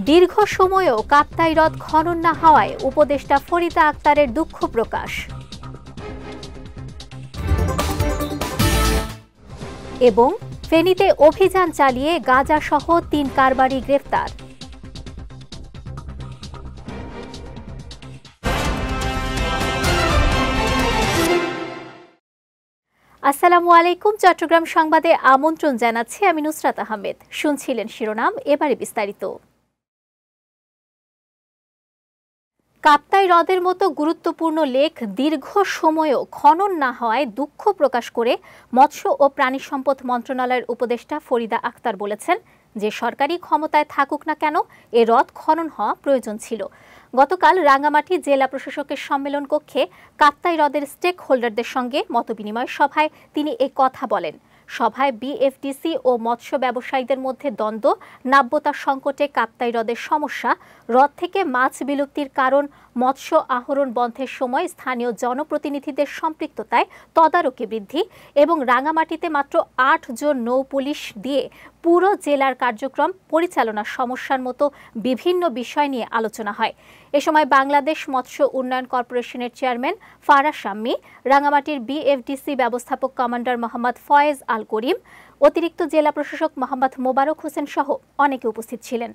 দীর্ঘ সময়েও কাপ্তাই হ্রদ খনন না হওয়ায় উপদেষ্টা ফরিদা আক্তারের দুঃখ প্রকাশ। এবং ফেনীতে অভিযান চালিয়ে গাঁজাসহ ৩ কারবারি গ্রেফতার। আসসালামু আলাইকুম। চট্টগ্রাম সংবাদে আমন্ত্রণ জানাচ্ছি আমি নুসরাত আহমেদ। শুনছিলেন শিরোনাম, এবারে বিস্তারিত। কাপ্তাই হ্রদের মতো গুরুত্বপূর্ণ লেক দীর্ঘ সময়ও খনন না হওয়ায় দুঃখ প্রকাশ করে মৎস্য ও প্রাণী সম্পদ মন্ত্রণালয়ের উপদেষ্টা ফরিদা আক্তার বলেছেন যে সরকারি ক্ষমতায় থাকুক না কেন এ হ্রদ খনন হওয়া প্রয়োজন ছিল। গতকাল রাঙ্গামাটি জেলা প্রশাসকের সম্মেলন কক্ষে কাপ্তাই হ্রদের স্টেক হোল্ডারদের সঙ্গে মতবিনিময় সভায় তিনি এ কথা বলেন। সভায় বিএফডিসি ও মৎস্য ব্যবসায়ীদের মধ্যে দ্বন্দ্ব, নাব্যতার সংকটে কাপ্তাই হ্রদের সমস্যা, হ্রদ থেকে মাছ বিলুপ্তির কারণ, মৎস্য আহরণ বন্ধের সময় স্থানীয় জনপ্রতিনিধিদের সম্পৃক্ততায় তদারকি বৃদ্ধি এবং রাঙ্গামাটিতে মাত্র ৮ জন নৌ পুলিশ দিয়ে পুরো জেলার কার্যক্রম পরিচালনার সমস্যার মতো বিভিন্ন বিষয় নিয়ে আলোচনা হয়। এ সময় বাংলাদেশ মৎস্য উন্নয়ন কর্পোরেশনের চেয়ারম্যান ফারাহ শাম্মী, রাঙ্গামাটির বিএফডিসি ব্যবস্থাপক কমান্ডার মোহাম্মদ ফয়েজ আল করিম, অতিরিক্ত জেলা প্রশাসক মোহাম্মদ মোবারক হোসেন সহ অনেকে উপস্থিত ছিলেন।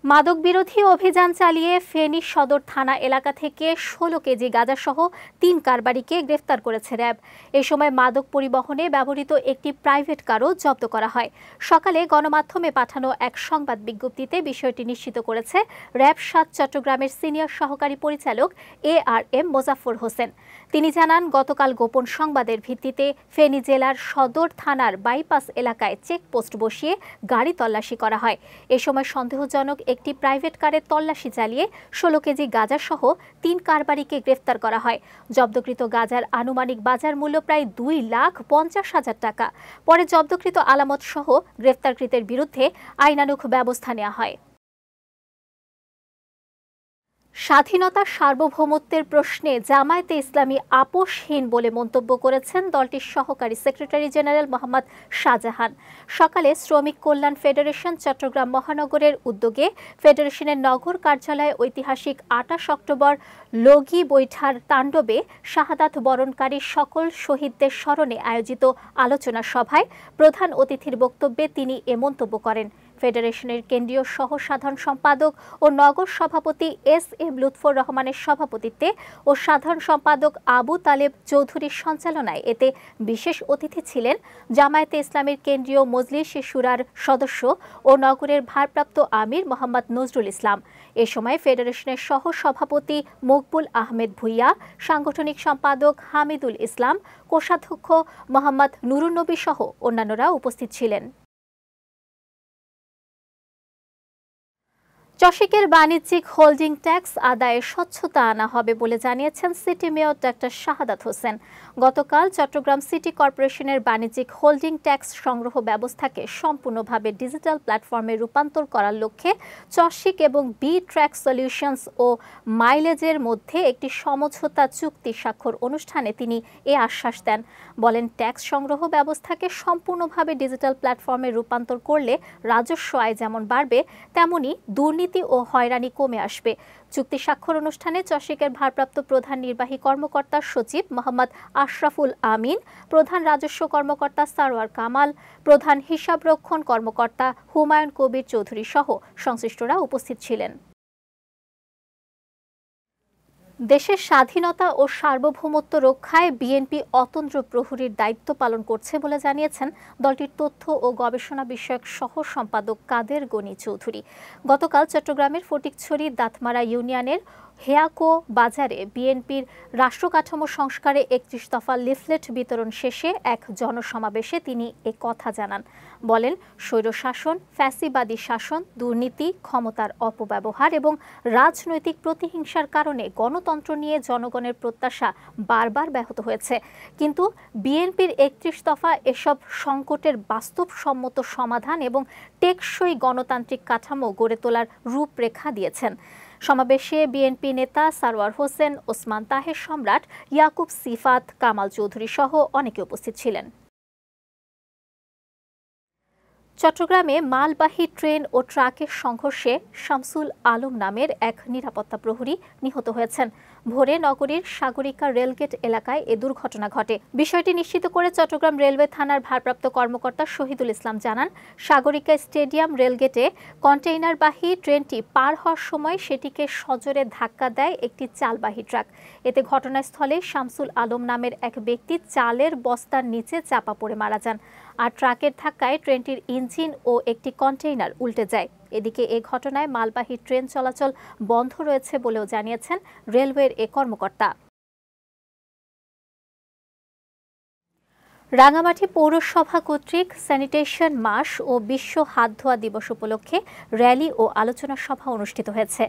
মাদক বিরোধী অভিযান চালিয়ে ফেনী সদর থানা এলাকা থেকে ১৬ কেজি গাঁজাসহ ৩ কারবারিকে গ্রেফতার করেছে র্যাব। এ সময় মাদক পরিবহনে ব্যবহৃত একটি প্রাইভেট কারও জব্দ করা হয়। সকালে গণমাধ্যমে পাঠানো এক সংবাদ বিজ্ঞপ্তিতে বিষয়টি নিশ্চিত করেছে র্যাব ৭ চট্টগ্রামের সিনিয়র সহকারী পরিচালক ARM মোজাফফর হোসেন। তিনি জানান, গতকাল গোপন সংবাদের ভিত্তিতে ফেনী জেলার সদর থানার বাইপাস এলাকায় চেকপোস্ট বসিয়ে গাড়ি তল্লাশি করা হয়। এ সময় সন্দেহজনক একটি প্রাইভেট কারে তল্লাশি চালিয়ে ১৬ কেজি গাঁজাসহ ৩ কারবারিকে গ্রেফতার করা হয়। জব্দকৃত গাঁজার আনুমানিক বাজার মূল্য প্রায় ২,৫০,০০০ টাকা। পরে জব্দকৃত আলামত সহ গ্রেফতারকৃতের বিরুদ্ধে আইনানুগ ব্যবস্থা নেওয়া হয়। স্বাধীনতা সার্বভৌমত্বের প্রশ্নে জামায়াতে ইসলামী আপোষহীন বলে মন্তব্য করেছেন দলটির সহকারী সেক্রেটারি জেনারেল মোহাম্মদ শাহজাহান। সকালে শ্রমিক কল্যাণ ফেডারেশন চট্টগ্রাম মহানগরের উদ্যোগে ফেডারেশনের নগর কার্যালয়ে ঐতিহাসিক ২৮ অক্টোবর লগি বৈঠার তাণ্ডবে শাহাদাত বরণকারী সকল শহীদদের স্মরণে আয়োজিত আলোচনা সভায় প্রধান অতিথির বক্তব্যে তিনি এ মন্তব্য করেন। ফেডারেশনের কেন্দ্রীয় সহ সাধারণ সম্পাদক ও নগর সভাপতি SM লুৎফর রহমানের সভাপতিত্বে ও সাধারণ সম্পাদক আবু তালেব চৌধুরীর সঞ্চালনায় এতে বিশেষ অতিথি ছিলেন জামায়াতে ইসলামীর কেন্দ্রীয় মজলিস শুরার সদস্য ও নগরের ভারপ্রাপ্ত আমির মোহাম্মদ নজরুল ইসলাম। এ সময় ফেডারেশনের সহ সভাপতি মকবুল আহমেদ ভুইয়া, সাংগঠনিক সম্পাদক হামিদুল ইসলাম, কোষাধ্যক্ষ মোহাম্মদ নুরুন্নবী সহ অন্যান্যরা উপস্থিত ছিলেন। চশিকের বাণিজ্যিক হোল্ডিং ট্যাক্স আদায়ে স্বচ্ছতা আনা হবে বলে জানিয়েছেন city mayor doctor Shahadat Hossain. গতকাল চট্টগ্রাম সিটি কর্পোরেশনের বাণিজ্যিক হোল্ডিং ট্যাক্স সংগ্রহ ব্যবস্থাকে সম্পূর্ণভাবে ডিজিটাল প্ল্যাটফর্মে রূপান্তর করার লক্ষ্যে চশিক এবং বি ট্র্যাক সলিউশনস ও মাইলেজের মধ্যে একটি সমঝোতা চুক্তি স্বাক্ষর অনুষ্ঠানে তিনি এ আশ্বাস দেন। বলেন, ট্যাক্স সংগ্রহ ব্যবস্থাকে সম্পূর্ণভাবে ডিজিটাল প্ল্যাটফর্মে রূপান্তর করলে রাজস্ব আয় যেমন বাড়বে, তেমনি দুর্নীতি ও হয়রানি কমে আসবে। চুক্তি স্বাক্ষর অনুষ্ঠানে চশিকের ভারপ্রাপ্ত প্রধান নির্বাহী কর্মকর্তা সচিব মোহাম্মদ আশরাফুল আমিন, প্রধান রাজস্ব কর্মকর্তা সারোয়ার কামাল, প্রধান হিসাবরক্ষণ কর্মকর্তা হুমায়ুন কবির চৌধুরী সহ সংশ্লিষ্টরা উপস্থিত ছিলেন। দেশের স্বাধীনতা ও সার্বভৌমত্ব রক্ষায় বিএনপি অতন্দ্র প্রহরীর দায়িত্ব পালন করছে বলে জানিয়েছেন দলটির তথ্য ও গবেষণা বিষয়ক সহ সম্পাদক কাদের গনি চৌধুরী। গতকাল চট্টগ্রামের ফটিকছড়ি দাঁতমারা ইউনিয়নের হেয়াকো বাজারে বিএনপির রাষ্ট্রকাঠামো সংস্কারে ৩১ দফা লিফলেট বিতরণ শেষে এক জনসমাবেশে তিনি এ কথা জানান। বলেন, স্বৈরশাসন, ফ্যাসিবাদী শাসন, দুর্নীতি, ক্ষমতার অপব্যবহার এবং রাজনৈতিক প্রতিহিংসার কারণে গণতন্ত্র নিয়ে জনগণের প্রত্যাশা বারবার ব্যাহত হয়েছে। কিন্তু বিএনপির ৩১ দফা এসব সংকটের বাস্তবসম্মত সমাধান এবং টেকসই গণতান্ত্রিক কাঠামো গড়ে তোলার রূপরেখা দিয়েছেন। সমাবেশে বিএনপি নেতা সারওয়ার হোসেন, ওসমান তাহের সম্রাট, ইয়াকুব সিফাত, কামাল চৌধুরী সহ অনেকে উপস্থিত ছিলেন। চট্টগ্রামে মালবাহী ট্রেন ও ট্রাকের সংঘর্ষে শামসুল আলম নামের এক নিরাপত্তা প্রহরী নিহত হয়েছেন। ভোরে নগরীর সাগরিকা রেলগেট এলাকায় এ দুর্ঘটনা ঘটে। বিষয়টি নিশ্চিত করে চট্টগ্রাম রেলওয়ে থানার ভারপ্রাপ্ত কর্মকর্তা শহীদুল ইসলাম জানান, সাগরিকা স্টেডিয়াম রেলগেটে কন্টেইনারবাহী ট্রেনটি পার হওয়ার সময় সেটিকে সজোরে ধাক্কা দেয় একটি চালবাহী ট্রাক। এতে ঘটনাস্থলে শামসুল আলম নামের এক ব্যক্তি চালের বস্তার নিচে চাপা পড়ে মারা যান। আর ট্রাকের ধাক্কায় ট্রেনটির ইঞ্জিন ও একটি কন্টেইনার উল্টে যায়। এদিকে এ ঘটনায় মালবাহী ট্রেন চলাচল বন্ধ রয়েছে বলেও জানিয়েছেন রেলওয়ের এ কর্মকর্তা। রাঙামাটি পৌরসভা কর্তৃক স্যানিটেশন মাস ও বিশ্ব হাত ধোয়া দিবস উপলক্ষে র্যালি ও আলোচনা সভা অনুষ্ঠিত হয়েছে।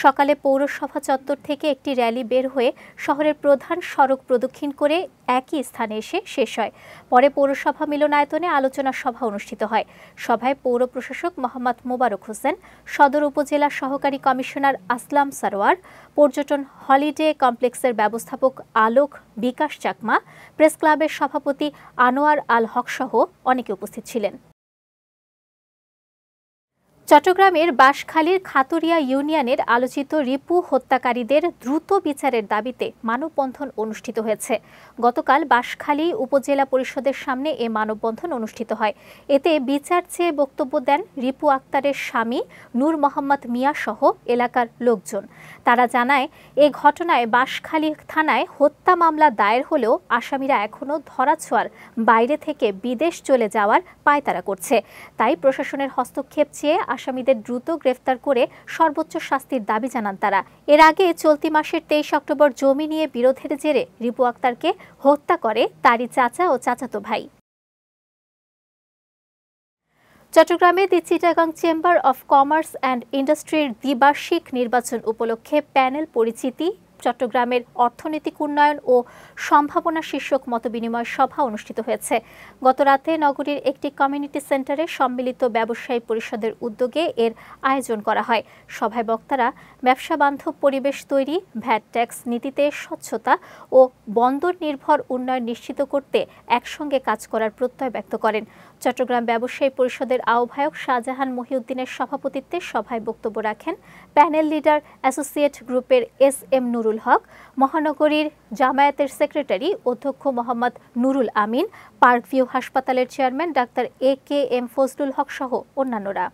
সকালে পৌরসভা চত্বর থেকে একটি র্যালি বের হয়ে শহরের প্রধান সড়ক প্রদক্ষিণ করে একই স্থানে এসে শেষ হয়। পরে পৌরসভা মিলনায়তনে আলোচনা সভা অনুষ্ঠিত হয়। সভায় পৌর প্রশাসক মোহাম্মদ মোবারক হোসেন, সদর উপজেলা সহকারী কমিশনার আসলাম সারোয়ার, পর্যটন হলিডে কমপ্লেক্সের ব্যবস্থাপক আলোক বিকাশ চাকমা, প্রেস ক্লাবের সভাপতি আনোয়ার আল হক সহ অনেকে উপস্থিত ছিলেন। চট্টগ্রামের বাঁশখালীর খাতুরিয়া ইউনিয়নের আলোচিত রিপু হত্যাকারীদের দ্রুত বিচারের দাবিতে মানববন্ধন অনুষ্ঠিত হয়েছে। গতকাল বাঁশখালী উপজেলা পরিষদের সামনে এ মানববন্ধন অনুষ্ঠিত হয়। এতে বিচার চেয়ে বক্তব্য দেন রিপু আক্তারের স্বামী নূর মোহাম্মদ মিয়া সহ এলাকার লোকজন। তারা জানায়, এ ঘটনায় বাঁশখালী থানায় হত্যা মামলা দায়ের হলেও আসামিরা এখনও ধরাছোঁয়ার বাইরে থেকে বিদেশ চলে যাওয়ার পায়তারা করছে। তাই প্রশাসনের হস্তক্ষেপ চেয়ে আসামিদের দ্রুত গ্রেফতার করে সর্বোচ্চ শাস্তির দাবি জানান তারা। এর আগে চলতি মাসের 23 অক্টোবর জমি নিয়ে বিরোধের জেরে রিপু আক্তারকে হত্যা করে তারই চাচা ও চাচাতো ভাই। চট্টগ্রামে the Chittagong chamber of commerce and ইন্ডাস্ট্রির দ্বিবার্ষিক নির্বাচন উপলক্ষে প্যানেল পরিচিতি, চট্টগ্রামের অর্থনৈতিক উন্নয়ন ও সম্ভাবনা শীর্ষক মতবিনিময় সভা অনুষ্ঠিত হয়েছে। গতরাতে নগরীর একটি কমিউনিটি সেন্টারে সম্মিলিত ব্যবসায়ী পরিষদের উদ্যোগে এর আয়োজন করা হয়। সভায় বক্তারা ব্যবসা বান্ধব পরিবেশ তৈরি, ভ্যাট ট্যাক্স নীতিতে স্বচ্ছতা ও বন্দর নির্ভর উন্নয়ন নিশ্চিত করতে একসঙ্গে কাজ করার প্রত্যয় ব্যক্ত করেন। চট্টগ্রাম ব্যবসায়ী পরিষদের আহ্বায়ক শাহজাহান মহিউদ্দিনের সভাপতিত্বে সভায় বক্তব্য রাখেন প্যানেল লিডার অ্যাসোসিয়েট গ্রুপের SM নুরুল হক, মহানগরীর জামায়াতের সেক্রেটারি অধ্যক্ষ মোহাম্মদ নুরুল আমিন, পার্কভিউ হাসপাতালের চেয়ারম্যান ডাক্তার AKM ফজলুল হক সহ অন্যান্যরা।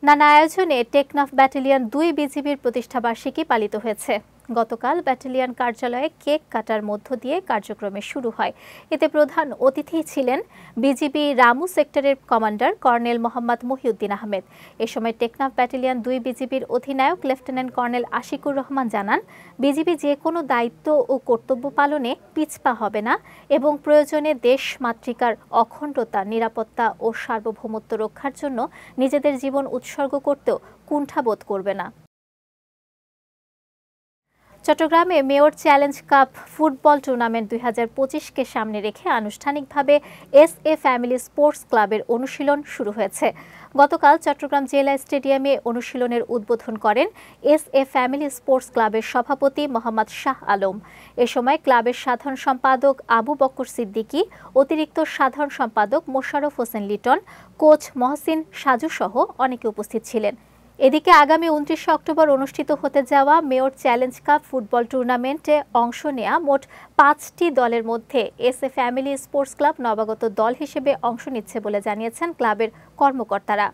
নানা আয়োজনে টেকনাফ ব্যাটালিয়ন 2 বিজিবির প্রতিষ্ঠাবার্ষিকী পালিত হয়েছে। গতকাল ব্যাটালিয়ন কার্যালয়ে কেক কাটার মধ্য দিয়ে কার্যক্রমে শুরু হয়। এতে প্রধান অতিথি ছিলেন বিজিবি রামু সেক্টরের কমান্ডার কর্নেল মোহাম্মদ মহিউদ্দিন আহমেদ। এ সময় টেকনাফ ব্যাটালিয়ন 2 বিজিবির অধিনায়ক লেফটেন্যান্ট কর্নেল আশিকুর রহমান জানান, বিজিবি যে কোনো দায়িত্ব ও কর্তব্য পালনে পিছপা হবে না এবং প্রয়োজনে দেশ মাতৃকার অখণ্ডতা, নিরাপত্তা ও সার্বভৌমত্ব রক্ষার জন্য নিজেদের জীবন উৎসর্গ করতেও কুণ্ঠাবোধ করবে না। চট্টগ্রামে mayor challenge cup football tournament 2025কে সামনে রেখে আনুষ্ঠানিকভাবে SA ফ্যামিলি স্পোর্টস ক্লাবের অনুশীলন শুরু হয়েছে। গতকাল চট্টগ্রাম জেলা স্টেডিয়ামে অনুশীলনের উদ্বোধন করেন SA ফ্যামিলি স্পোর্টস ক্লাবের সভাপতি মোহাম্মদ শাহ আলম। এ সময় ক্লাবের সাধারণ সম্পাদক আবু বকর সিদ্দিকী, অতিরিক্ত সাধারণ সম্পাদক মোশাররফ হোসেন লিটন, কোচ মহসিন সাজু সহ অনেকে উপস্থিত ছিলেন। এদিকে আগামী 29 অক্টোবর অনুষ্ঠিত হতে যাওয়া মেয়র চ্যালেঞ্জ কাপ ফুটবল টুর্নামেন্টে অংশ নেয়া মোট 5টি দলের মধ্যে SA ফ্যামিলি স্পোর্টস ক্লাব নবাগত দল হিসেবে অংশ নিচ্ছে বলে জানিয়েছেন ক্লাবের কর্মকর্তারা।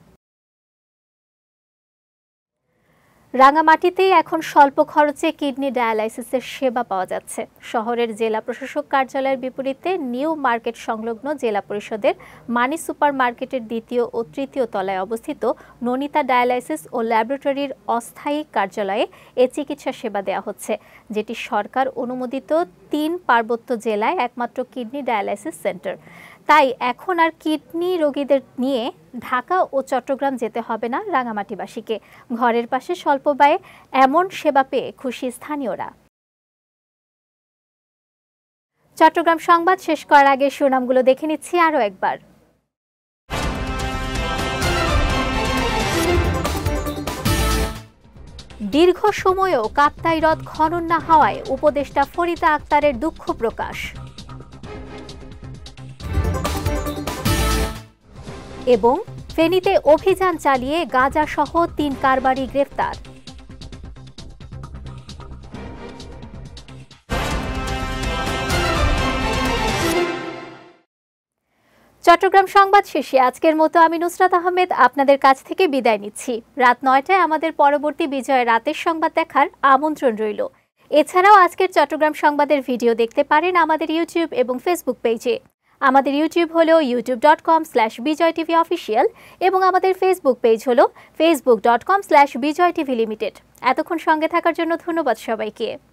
রাঙামাটিতেই এখন স্বল্প খরচে কিডনি ডায়ালাইসিসের সেবা পাওয়া যাচ্ছে। শহরের জেলা প্রশাসক কার্যালয়ের বিপরীতে নিউ মার্কেট সংলগ্ন জেলা পরিষদের মানি সুপার মার্কেটের 2য় ও 3য় তলায় অবস্থিত ননিতা ডায়ালাইসিস ও ল্যাবরেটরির অস্থায়ী কার্যালয়ে এ চিকিৎসা সেবা দেওয়া হচ্ছে, যেটি সরকার অনুমোদিত 3 পার্বত্য জেলায় একমাত্র কিডনি ডায়ালাইসিস সেন্টার। তাই এখন আর কিডনি রোগীদের নিয়ে ঢাকা ও চট্টগ্রাম যেতে হবে না রাঙামাটিবাসীকে। ঘরের পাশে স্বল্প ব্যয়ে এমন সেবা পেয়ে খুশি স্থানীয়রা। চট্টগ্রাম সংবাদ শেষ করার আগে শিরোনামগুলো দেখে নিচ্ছি আরও একবার। দীর্ঘ সময়ও কাপ্তাই হ্রদ খনন না হওয়ায় উপদেষ্টা ফরিদা আক্তারের দুঃখ প্রকাশ। এবং ফেনীতে অভিযান চালিয়ে গাঁজাসহ ৩ কারবারি গ্রেফতার। চট্টগ্রাম সংবাদ শেষে আজকের মতো আমি নুসরাত আহমেদ আপনাদের কাছ থেকে বিদায় নিচ্ছি। রাত ৯টায় আমাদের পরবর্তী বিজয় রাতের সংবাদ দেখার আমন্ত্রণ রইল। এছাড়াও আজকের চট্টগ্রাম সংবাদের ভিডিও দেখতে পারেন আমাদের ইউটিউব এবং ফেসবুক পেজে। আমাদের ইউটিউব হলো youtube.com/BJTVOfficial এবং আমাদের ফেসবুক পেজ হলো facebook.com/BJTVLimited। এতক্ষণ সঙ্গে থাকার জন্য ধন্যবাদ সবাইকে।